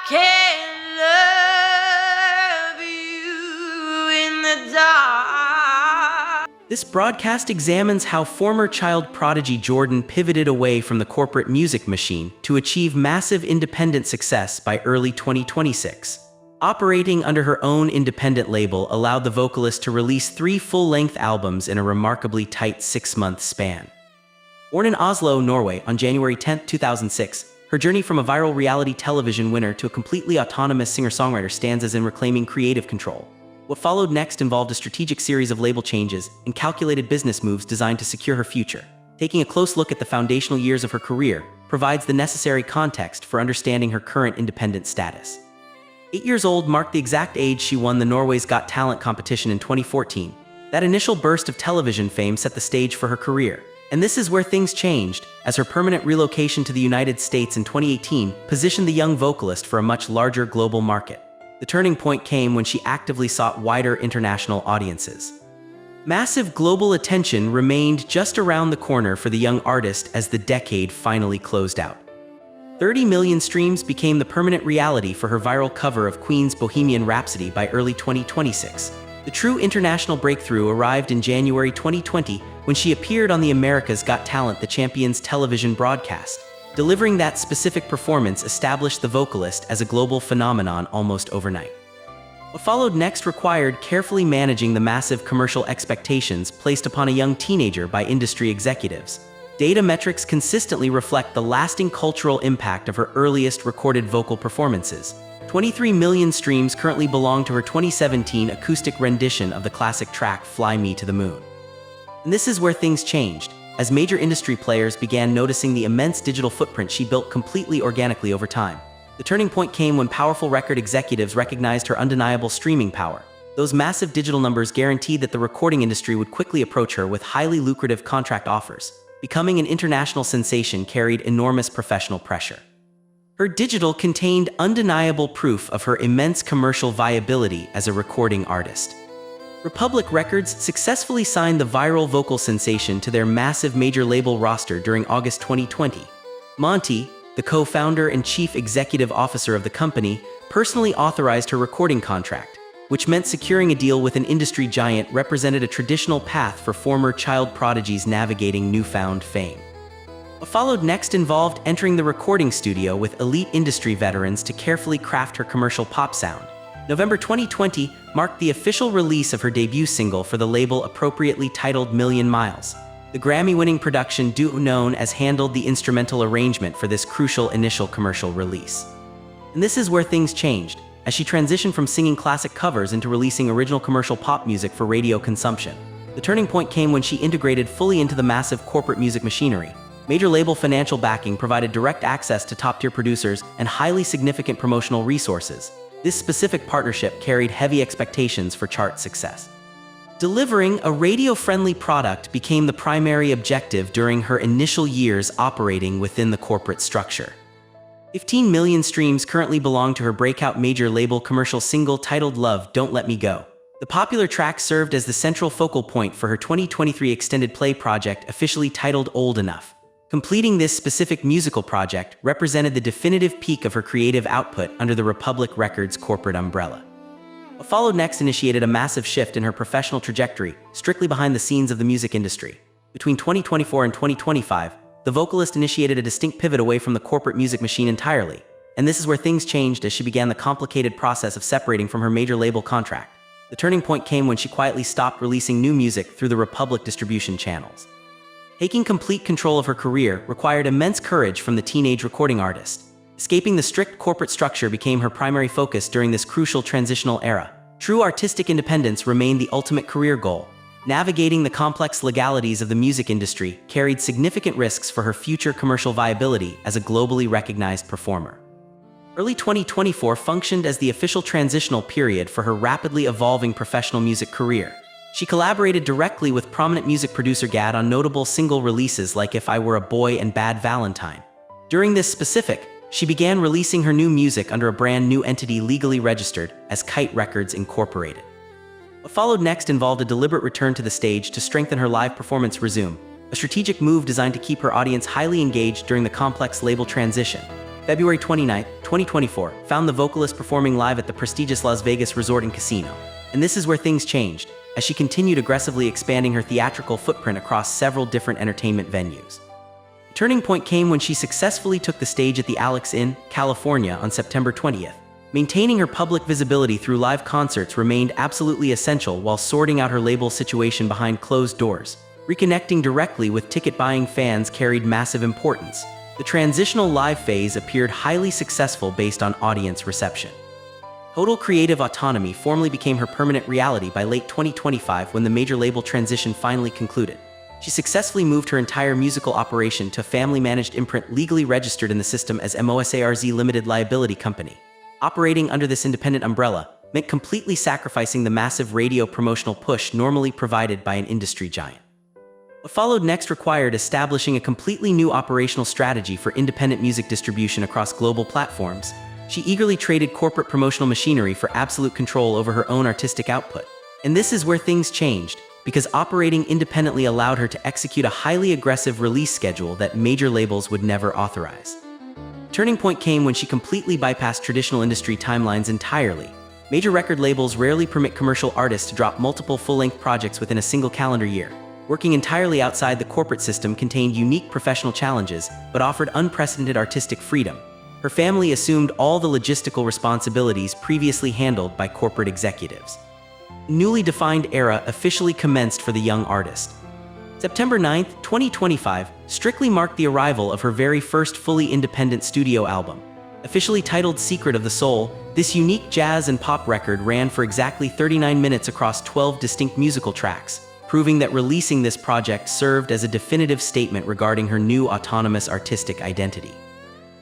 can't love you in the dark. This broadcast examines how former child prodigy Jordan pivoted away from the corporate music machine to achieve massive independent success by early 2026. Operating under her own independent label allowed the vocalist to release 3 full-length albums in a remarkably tight 6-month span. Born in Oslo, Norway on January 10, 2006, her journey from a viral reality television winner to a completely autonomous singer-songwriter stands as in reclaiming creative control. What followed next involved a strategic series of label changes and calculated business moves designed to secure her future. Taking a close look at the foundational years of her career provides the necessary context for understanding her current independent status. 8 years old marked the exact age she won the Norway's Got Talent competition in 2014. That initial burst of television fame set the stage for her career. And this is where things changed, as her permanent relocation to the United States in 2018 positioned the young vocalist for a much larger global market. The turning point came when she actively sought wider international audiences. Massive global attention remained just around the corner for the young artist as the decade finally closed out. 30 million streams became the permanent reality for her viral cover of Queen's Bohemian Rhapsody by early 2026. The true international breakthrough arrived in January 2020 when she appeared on the America's Got Talent The Champions television broadcast. Delivering that specific performance established the vocalist as a global phenomenon almost overnight. What followed next required carefully managing the massive commercial expectations placed upon a young teenager by industry executives. Data metrics consistently reflect the lasting cultural impact of her earliest recorded vocal performances. 23 million streams currently belong to her 2017 acoustic rendition of the classic track Fly Me to the Moon. And this is where things changed, as major industry players began noticing the immense digital footprint she built completely organically over time. The turning point came when powerful record executives recognized her undeniable streaming power. Those massive digital numbers guaranteed that the recording industry would quickly approach her with highly lucrative contract offers. Becoming an international sensation carried enormous professional pressure. Her digital contained undeniable proof of her immense commercial viability as a recording artist. Republic Records successfully signed the viral vocal sensation to their massive major label roster during August 2020. Monty, the co-founder and chief executive officer of the company, personally authorized her recording contract, which meant securing a deal with an industry giant represented a traditional path for former child prodigies navigating newfound fame. What followed next involved entering the recording studio with elite industry veterans to carefully craft her commercial pop sound. November 2020 marked the official release of her debut single for the label, appropriately titled Million Miles. The Grammy-winning production duo known as handled the instrumental arrangement for this crucial initial commercial release. And this is where things changed, as she transitioned from singing classic covers into releasing original commercial pop music for radio consumption. The turning point came when she integrated fully into the massive corporate music machinery. Major label financial backing provided direct access to top-tier producers and highly significant promotional resources. This specific partnership carried heavy expectations for chart success. Delivering a radio-friendly product became the primary objective during her initial years operating within the corporate structure. 15 million streams currently belong to her breakout major label commercial single titled Love Don't Let Me Go. The popular track served as the central focal point for her 2023 extended play project officially titled Old Enough. Completing this specific musical project represented the definitive peak of her creative output under the Republic Records corporate umbrella. What followed next initiated a massive shift in her professional trajectory, strictly behind the scenes of the music industry. Between 2024 and 2025, the vocalist initiated a distinct pivot away from the corporate music machine entirely. And this is where things changed as she began the complicated process of separating from her major label contract. The turning point came when she quietly stopped releasing new music through the Republic distribution channels. Taking complete control of her career required immense courage from the teenage recording artist. Escaping the strict corporate structure became her primary focus during this crucial transitional era. True artistic independence remained the ultimate career goal. Navigating the complex legalities of the music industry carried significant risks for her future commercial viability as a globally recognized performer. Early 2024 functioned as the official transitional period for her rapidly evolving professional music career. She collaborated directly with prominent music producer GAD on notable single releases like If I Were a Boy and Bad Valentine. During this specific, she began releasing her new music under a brand new entity legally registered as Kite Records Incorporated. What followed next involved a deliberate return to the stage to strengthen her live performance resume, a strategic move designed to keep her audience highly engaged during the complex label transition. February 29, 2024, found the vocalist performing live at the prestigious Las Vegas Resort and Casino. And this is where things changed, as she continued aggressively expanding her theatrical footprint across several different entertainment venues. The turning point came when she successfully took the stage at the Alex Inn, California on September 20th. Maintaining her public visibility through live concerts remained absolutely essential while sorting out her label situation behind closed doors. Reconnecting directly with ticket-buying fans carried massive importance. The transitional live phase appeared highly successful based on audience reception. Total creative autonomy formally became her permanent reality by late 2025 when the major label transition finally concluded. She successfully moved her entire musical operation to a family-managed imprint legally registered in the system as MOSARZ Limited Liability Company. Operating under this independent umbrella meant completely sacrificing the massive radio promotional push normally provided by an industry giant. What followed next required establishing a completely new operational strategy for independent music distribution across global platforms. She eagerly traded corporate promotional machinery for absolute control over her own artistic output. And this is where things changed, because operating independently allowed her to execute a highly aggressive release schedule that major labels would never authorize. Turning point came when she completely bypassed traditional industry timelines entirely. Major record labels rarely permit commercial artists to drop multiple full-length projects within a single calendar year. Working entirely outside the corporate system contained unique professional challenges, but offered unprecedented artistic freedom. Her family assumed all the logistical responsibilities previously handled by corporate executives. A newly defined era officially commenced for the young artist. September 9, 2025, strictly marked the arrival of her very first fully independent studio album. Officially titled Secret of the Soul, this unique jazz and pop record ran for exactly 39 minutes across 12 distinct musical tracks, proving that releasing this project served as a definitive statement regarding her new autonomous artistic identity.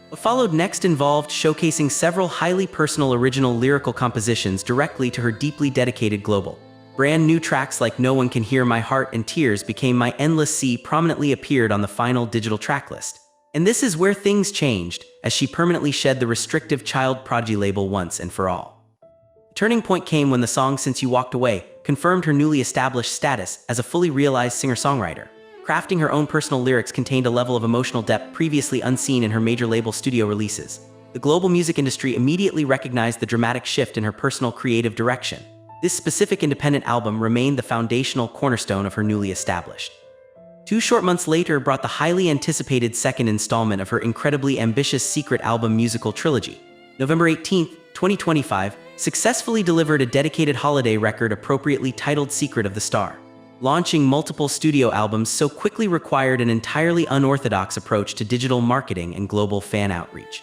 What followed next involved showcasing several highly personal original lyrical compositions directly to her deeply dedicated global. Brand new tracks like No One Can Hear My Heart and Tears Became My Endless Sea prominently appeared on the final digital tracklist. And this is where things changed, as she permanently shed the restrictive child Prodigy label once and for all. The turning point came when the song Since You Walked Away confirmed her newly established status as a fully realized singer-songwriter. Crafting her own personal lyrics contained a level of emotional depth previously unseen in her major label studio releases. The global music industry immediately recognized the dramatic shift in her personal creative direction. This specific independent album remained the foundational cornerstone of her newly established. 2 short months later brought the highly anticipated second installment of her incredibly ambitious secret album musical trilogy. November 18, 2025, successfully delivered a dedicated holiday record appropriately titled Secret of the Star. Launching multiple studio albums so quickly required an entirely unorthodox approach to digital marketing and global fan outreach.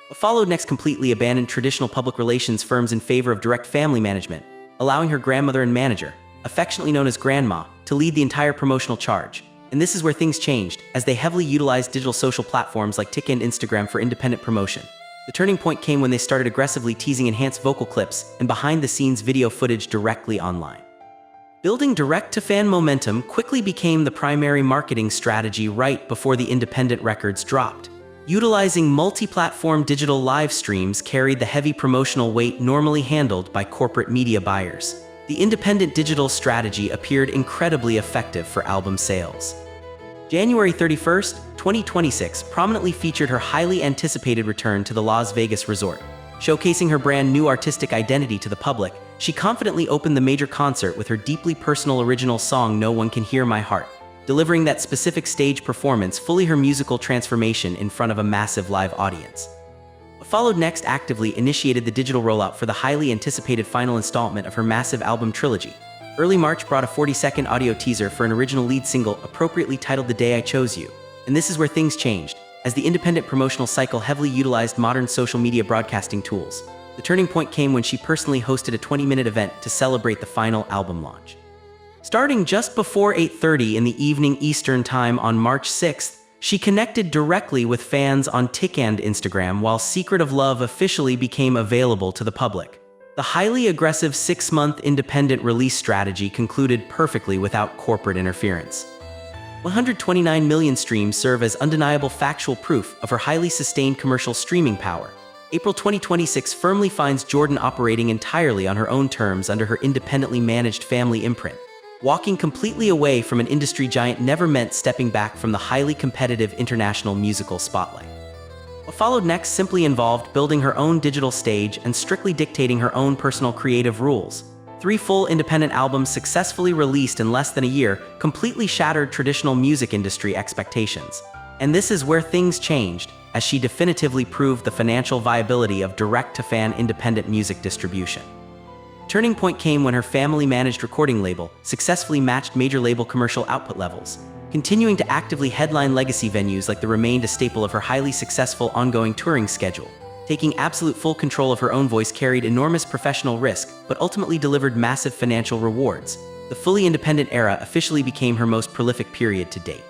What followed next completely abandoned traditional public relations firms in favor of direct family management, allowing her grandmother and manager, affectionately known as Grandma, to lead the entire promotional charge. And this is where things changed, as they heavily utilized digital social platforms like TikTok and Instagram for independent promotion. The turning point came when they started aggressively teasing enhanced vocal clips and behind-the-scenes video footage directly online. Building direct-to-fan momentum quickly became the primary marketing strategy right before the independent records dropped. Utilizing multi-platform digital live streams carried the heavy promotional weight normally handled by corporate media buyers. The independent digital strategy appeared incredibly effective for album sales. January 31st, 2026 prominently featured her highly anticipated return to the Las Vegas Resort. Showcasing her brand new artistic identity to the public, she confidently opened the major concert with her deeply personal original song No One Can Hear My Heart, delivering that specific stage performance fully her musical transformation in front of a massive live audience. What followed next actively initiated the digital rollout for the highly anticipated final installment of her massive album trilogy. Early March brought a 40-second audio teaser for an original lead single appropriately titled The Day I Chose You. And this is where things changed, as the independent promotional cycle heavily utilized modern social media broadcasting tools. The turning point came when she personally hosted a 20-minute event to celebrate the final album launch. Starting just before 8:30 in the evening Eastern Time on March 6th, she connected directly with fans on TikTok and Instagram while Secret of Love officially became available to the public. The highly aggressive 6-month independent release strategy concluded perfectly without corporate interference. 129 million streams serve as undeniable factual proof of her highly sustained commercial streaming power. April 2026 firmly finds Jordan operating entirely on her own terms under her independently managed family imprint. Walking completely away from an industry giant never meant stepping back from the highly competitive international musical spotlight. What followed next simply involved building her own digital stage and strictly dictating her own personal creative rules. 3 full independent albums successfully released in less than a year completely shattered traditional music industry expectations. And this is where things changed, as she definitively proved the financial viability of direct-to-fan independent music distribution. Turning point came when her family-managed recording label successfully matched major label commercial output levels, continuing to actively headline legacy venues like the remained a staple of her highly successful ongoing touring schedule. Taking absolute full control of her own voice carried enormous professional risk, but ultimately delivered massive financial rewards. The fully independent era officially became her most prolific period to date.